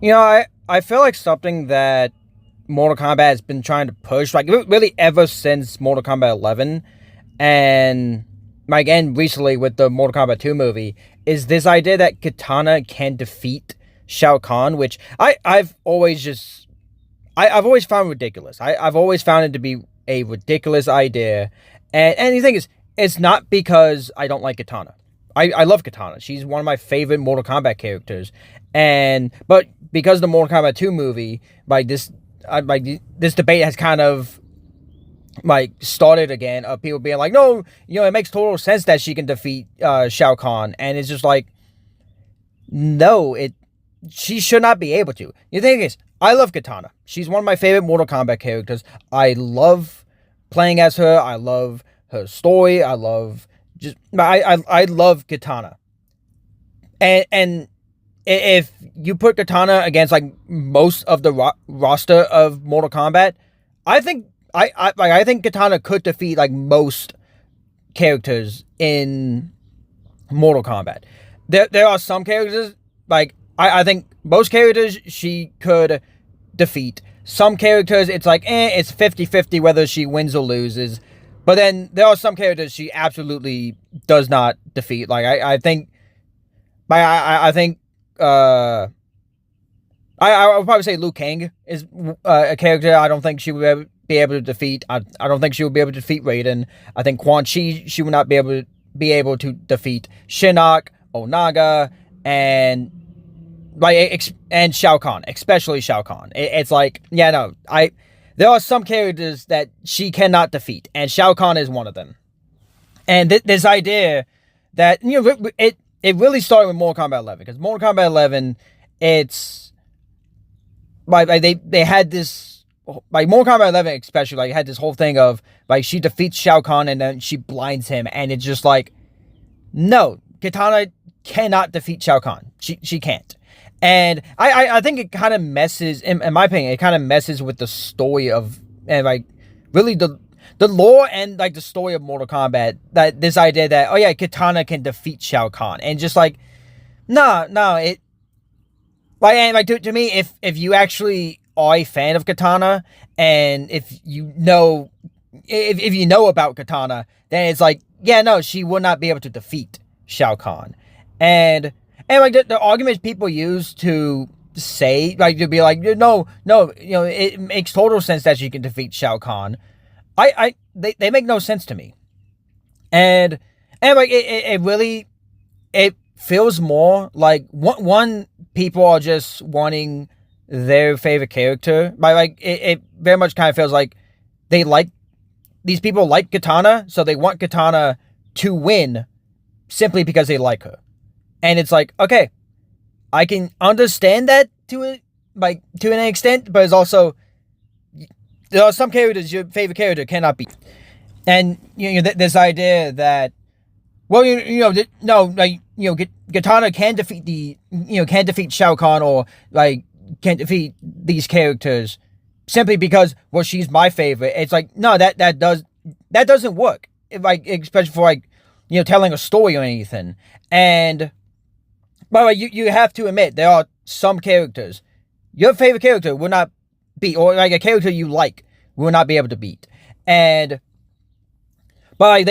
I feel like something that Mortal Kombat has been trying to push, like really ever since Mortal Kombat 11, and like and recently with the Mortal Kombat 2 movie, is this idea that Kitana can defeat Shao Kahn, which I've always found ridiculous. I've always found it to be a ridiculous idea, and the thing is, it's not because I don't like Kitana. I love Kitana. She's one of my favorite Mortal Kombat characters, but because the Mortal Kombat 2 movie, this debate has kind of started again of people being like, no, it makes total sense that she can defeat Shao Kahn, and it's just like, no, she should not be able to. The thing is, I love Kitana. She's one of my favorite Mortal Kombat characters. I love playing as her. I love her story. I love Kitana. And if you put Kitana against like most of the roster of Mortal Kombat, I think I think Kitana could defeat like most characters in Mortal Kombat. There are some characters like I think most characters she could defeat. Some characters it's like it's 50-50 whether she wins or loses. But then there are some characters she absolutely does not defeat. Like I think I would probably say Liu Kang is a character I don't think she would be able to defeat. I don't think she would be able to defeat Raiden. I think Quan Chi she would not be able to defeat. Shinnok, Onaga, and and Shao Kahn, especially Shao Kahn. It's like, yeah, no, there are some characters that she cannot defeat, and Shao Kahn is one of them. And this idea that it really started with Mortal Kombat 11, because Mortal Kombat 11, it's they had this Mortal Kombat 11 especially had this whole thing of she defeats Shao Kahn and then she blinds him, and it's just like, no, Kitana cannot defeat Shao Kahn. She can't. And I think it kind of messes, in my opinion, it kind of messes with the story of, and really the lore and the story of Mortal Kombat, that this idea that, oh yeah, Kitana can defeat Shao Kahn, and just no, it to me, if you actually are a fan of Kitana, and if you know about Kitana, then it's like, yeah, no, she will not be able to defeat Shao Kahn. And the arguments people use to say, to be like, no, it makes total sense that she can defeat Shao Kahn. They make no sense to me. And it really, it feels more like one people are just wanting their favorite character. It very much kind of feels like these people like Kitana, so they want Kitana to win simply because they like her. And it's like, okay, I can understand that to an extent, but it's also, there are some characters your favorite character cannot beat. And this idea that, well, Kitana can defeat Shao Kahn, or can defeat these characters simply because, well, she's my favorite. It's like, no, that doesn't work. Especially for telling a story or anything. And but you have to admit, there are some characters your favorite character will not beat, or a character you like will not be able to beat. And but I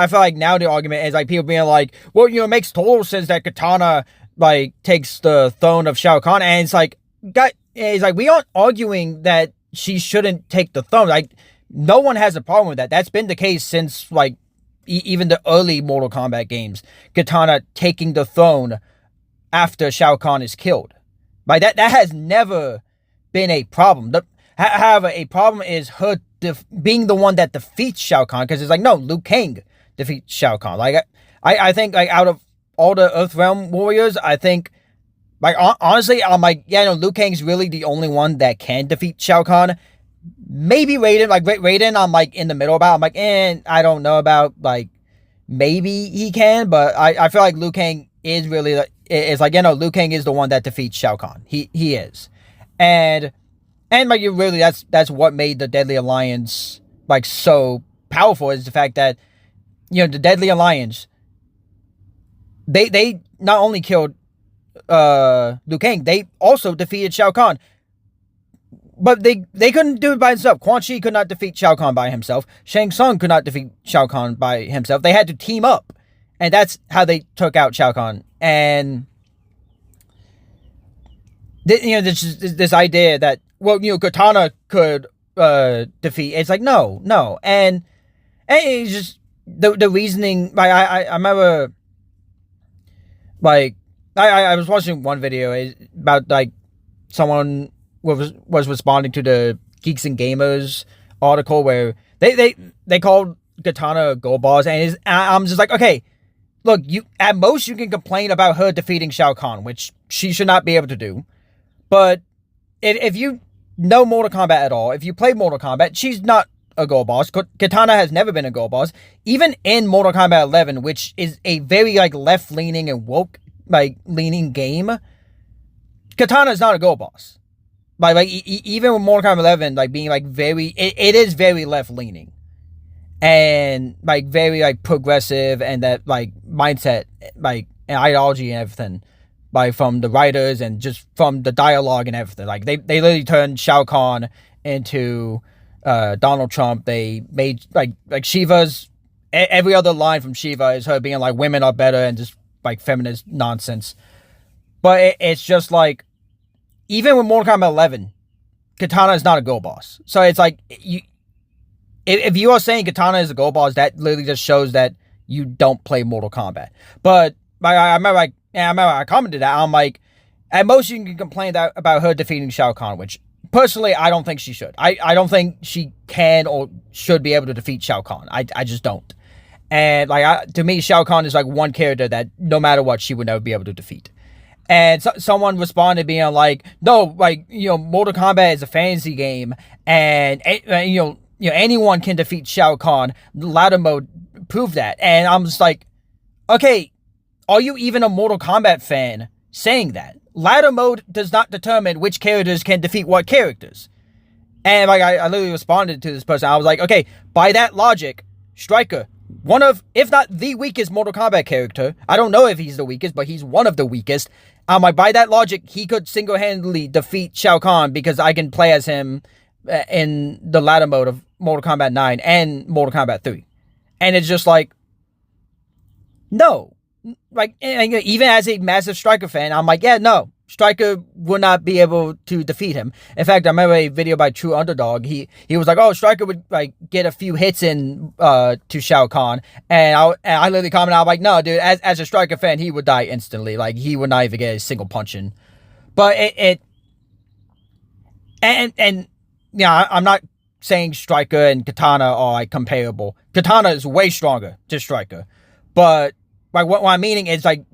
feel like now the argument is people being like, well, it makes total sense that Kitana takes the throne of Shao Kahn, and it's we aren't arguing that she shouldn't take the throne. No one has a problem with that. That's been the case since even the early Mortal Kombat games. Kitana taking the throne after Shao Kahn is killed. That has never been a problem. However, a problem is her being the one that defeats Shao Kahn, because it's no, Liu Kang defeats Shao Kahn. I think out of all the Earthrealm warriors, I think honestly, I'm Liu Kang's really the only one that can defeat Shao Kahn. Maybe Raiden, Raiden, I'm in the middle about. I don't know about, maybe he can, but I feel like Liu Kang is really, Liu Kang is the one that defeats Shao Kahn. He is. And really, that's what made the Deadly Alliance, so powerful, is the fact that, the Deadly Alliance, they not only killed Liu Kang, they also defeated Shao Kahn. But they couldn't do it by themselves. Quan Chi could not defeat Shao Kahn by himself. Shang Tsung could not defeat Shao Kahn by himself. They had to team up. And that's how they took out Shao Kahn. And, this idea that, Kitana could defeat. It's like, no. And it's just, the reasoning, like, I remember, like, I was watching one video about, like, someone was responding to the Geeks and Gamers article where they called Kitana a gold boss, and I'm just like, okay, look, at most you can complain about her defeating Shao Kahn, which she should not be able to do. But if you know Mortal Kombat at all, if you play Mortal Kombat, she's not a gold boss. Kitana has never been a gold boss. Even in Mortal Kombat 11, which is a very like left-leaning and woke like leaning game, Kitana is not a gold boss. Like even with Mortal Kombat 11, like being like it is very left leaning, and like very like progressive, and that like mindset, like and ideology and everything, like from the writers and just from the dialogue and everything. Like they literally turned Shao Kahn into Donald Trump. They made like Shiva's every other line from Shiva is her being like women are better and just like feminist nonsense. But it's just like, even with Mortal Kombat 11, Kitana is not a gold boss. So it's like, if you are saying Kitana is a gold boss, that literally just shows that you don't play Mortal Kombat. But I remember I commented that. I'm like, at most you can complain about her defeating Shao Kahn, which personally I don't think she should. I don't think she can or should be able to defeat Shao Kahn. I just don't. And like to me, Shao Kahn is like one character that no matter what, she would never be able to defeat. And someone responded being like, no, like, Mortal Kombat is a fantasy game, and, anyone can defeat Shao Kahn. Ladder mode proved that. And I'm just like, okay, are you even a Mortal Kombat fan saying that? Ladder mode does not determine which characters can defeat what characters. And like, I literally responded to this person. I was like, okay, by that logic, Stryker, one of, if not the weakest Mortal Kombat character, I don't know if he's the weakest, but he's one of the weakest. I'm like, by that logic, he could single-handedly defeat Shao Kahn because I can play as him in the ladder mode of Mortal Kombat 9 and Mortal Kombat 3. And it's just like, no. Like, even as a massive Stryker fan, I'm like, yeah, no. Stryker would not be able to defeat him. In fact, I remember a video by True Underdog. He was like, oh, Stryker would like get a few hits in to Shao Kahn. And I literally commented, I'm like, no, dude, as a Stryker fan, he would die instantly. Like, he would not even get a single punch in. But I'm not saying Stryker and Kitana are like comparable. Kitana is way stronger to Stryker. But like what I'm meaning is like,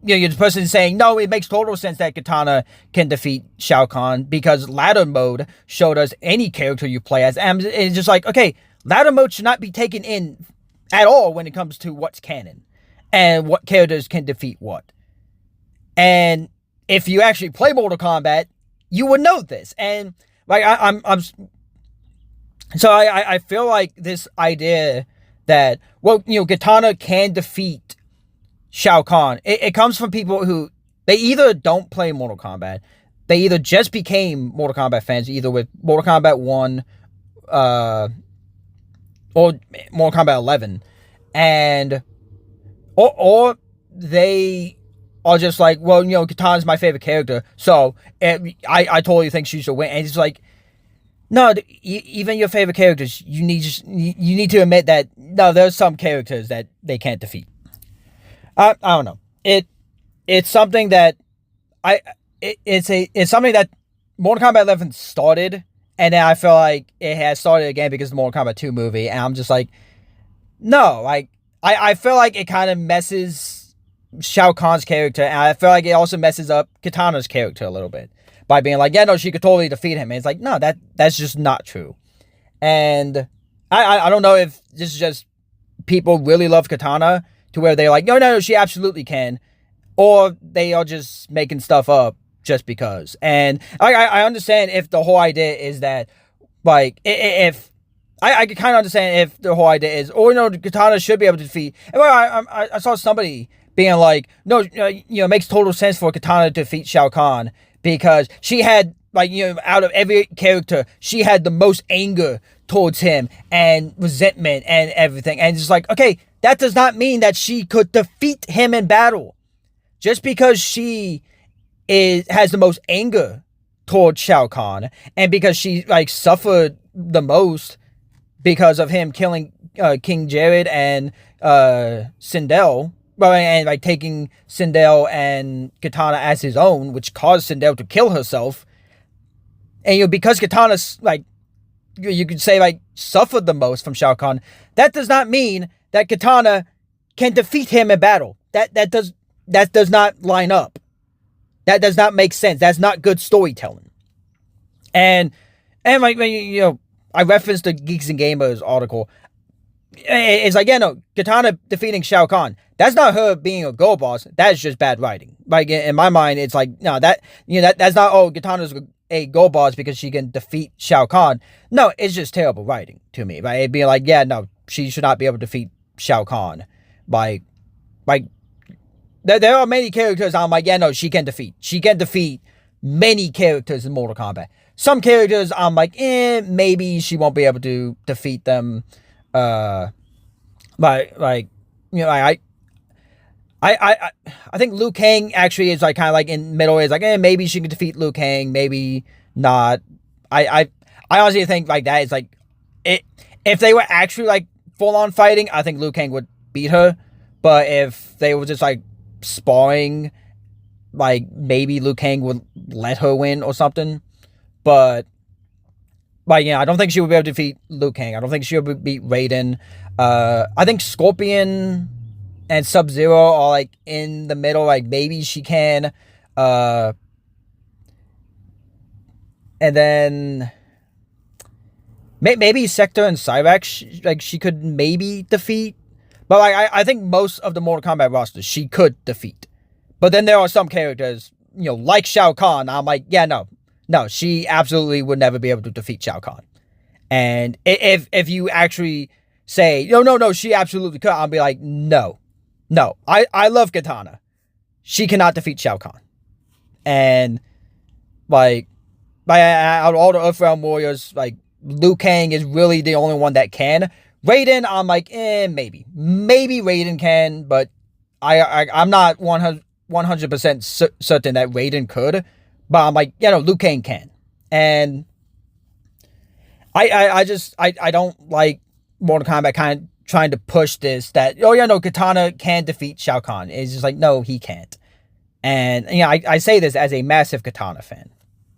the person saying, no, it makes total sense that Kitana can defeat Shao Kahn because ladder mode showed us any character you play as. And it's just like, okay, ladder mode should not be taken in at all when it comes to what's canon and what characters can defeat what. And if you actually play Mortal Kombat, you would know this. And like, I feel like this idea that, Kitana can defeat Shao Kahn, it comes from people who, they either don't play Mortal Kombat, they either just became Mortal Kombat fans, either with Mortal Kombat 1, or Mortal Kombat 11, and, or they are just like, well, Kitana's my favorite character, so, I totally think she should win, and it's like, no, even your favorite characters, you need to admit that, no, there's some characters that they can't defeat. I don't know. It's something that it's something that Mortal Kombat 11 started, and then I feel like it has started again because of the Mortal Kombat 2 movie, and I'm just like, no, like I feel like it kind of messes Shao Kahn's character, and I feel like it also messes up Kitana's character a little bit by being like, yeah, no, she could totally defeat him. And it's like, no, that's just not true. And I don't know if this is just people really love Kitana to where they're like, no, she absolutely can. Or they are just making stuff up just because. And I understand if the whole idea is that, like, if I can kind of understand if the whole idea is, Kitana should be able to defeat. And I saw somebody being like, no, it makes total sense for Kitana to defeat Shao Kahn because she had, like, out of every character, she had the most anger towards him and resentment and everything. And it's like, okay, that does not mean that she could defeat him in battle. Just because she has the most anger towards Shao Kahn and because she, like, suffered the most because of him killing King Jared and Sindel, well, and like taking Sindel and Kitana as his own, which caused Sindel to kill herself. And because Kitana's, like, you could say, like, suffered the most from Shao Kahn, that does not mean that Kitana can defeat him in battle. That does not line up. That does not make sense. That's not good storytelling. And like, I referenced the Geeks and Gamers article. It's like, Kitana defeating Shao Kahn, that's not her being a girl boss. That's just bad writing. Like, in my mind, it's like, no, that's not, Kitana's a girl boss because she can defeat Shao Kahn. No, it's just terrible writing to me. Right? It'd be like, no, she should not be able to defeat Shao Kahn. Like, there are many characters I'm like, no, she can defeat. She can defeat many characters in Mortal Kombat. Some characters I'm like, maybe she won't be able to defeat them. I think Liu Kang actually is, like, kind of like in middle. Is like, maybe she can defeat Liu Kang, maybe not. I honestly think, like, that is like it. If they were actually, like, full on fighting, I think Liu Kang would beat her. But if they were just, like, sparring, like, maybe Liu Kang would let her win or something. But I don't think she would be able to defeat Liu Kang. I don't think she would beat Raiden. I think Scorpion and Sub-Zero are, like, in the middle. Like, maybe she can. And then maybe Sector and Cyrax, she could maybe defeat. But, like, I think most of the Mortal Kombat roster she could defeat. But then there are some characters, like Shao Kahn. I'm like, no, she absolutely would never be able to defeat Shao Kahn. And if you actually say, no, she absolutely could, I'll be like, no. I love Kitana. She cannot defeat Shao Kahn. And, like, out of all the Earthrealm Warriors, like, Liu Kang is really the only one that can. Raiden, I'm like, maybe. Maybe Raiden can, but I'm not 100% certain that Raiden could. But I'm like, Liu Kang can. And I don't like Mortal Kombat kind of trying to push this that, Kitana can defeat Shao Kahn. It's just like, no, he can't. And, I say this as a massive Kitana fan.